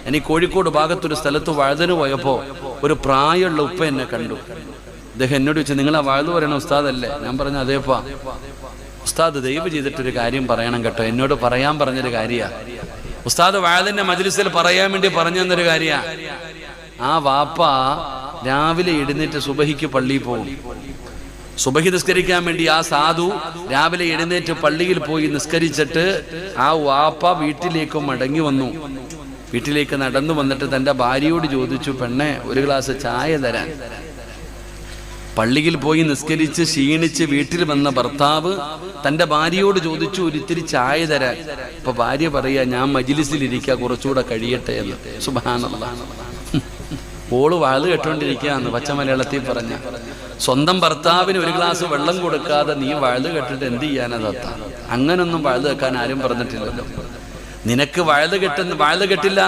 എനിക്ക് കോഴിക്കോട് ഭാഗത്തൊരു സ്ഥലത്ത് വഴുതിന് പോയപ്പോൾ ഒരു പ്രായമുള്ള ഉപ്പ എന്നെ കണ്ടു. അദ്ദേഹം എന്നോട് ചോദിച്ചു, നിങ്ങളാ വഴുതു പറയണ ഉസ്താദല്ലേ? ഞാൻ പറഞ്ഞു, അതേപ്പാ. ഉസ്താദ് ദയവ് ചെയ്തിട്ടൊരു കാര്യം പറയണം കേട്ടോ, എന്നോട് പറയാൻ പറഞ്ഞൊരു കാര്യമാണ്. ഉസ്താദ് വഴുതിന്റെ മജ്ലിസിൽ പറയാൻ വേണ്ടി പറഞ്ഞു തന്നൊരു കാര്യമാണ്. ആ വാപ്പ രാവിലെ എഴുന്നേറ്റ് സുബഹിക്ക് പള്ളിയിൽ പോകും. സുബഹി നിസ്കരിക്കാൻ വേണ്ടി ആ സാധു രാവിലെ എഴുന്നേറ്റ് പള്ളിയിൽ പോയി നിസ്കരിച്ചിട്ട് ആ വാപ്പ വീട്ടിലേക്ക് മടങ്ങി വന്നു. വീട്ടിലേക്ക് നടന്നു വന്നിട്ട് തൻ്റെ ഭാര്യയോട് ചോദിച്ചു, പെണ്ണെ ഒരു ഗ്ലാസ് ചായ തരാൻ. പള്ളിയിൽ പോയി നിസ്കരിച്ച് ക്ഷീണിച്ച് വീട്ടിൽ വന്ന ഭർത്താവ് തൻ്റെ ഭാര്യയോട് ചോദിച്ചു, ഒരിത്തിരി ചായ തരാൻ. അപ്പൊ ഭാര്യ പറയാ, ഞാൻ മജ്ലിസിലിരിക്കുക, കുറച്ചുകൂടെ കഴിയട്ടെ എന്ന്. സുബ്ഹാനല്ലാഹ്. ഓള് വാഴ് കേട്ടോണ്ടിരിക്കുകയെന്ന് പച്ച മലയാളത്തിൽ പറഞ്ഞ. സ്വന്തം ഭർത്താവിന് ഒരു ഗ്ലാസ് വെള്ളം കൊടുക്കാതെ നീ വാഴ് കേട്ടിട്ട് എന്ത് ചെയ്യാനതാത്ത? അങ്ങനൊന്നും വാഴ് കേൾക്കാൻ ആരും പറഞ്ഞിട്ടില്ലല്ലോ. നിനക്ക് വാഴ് കെട്ടില്ല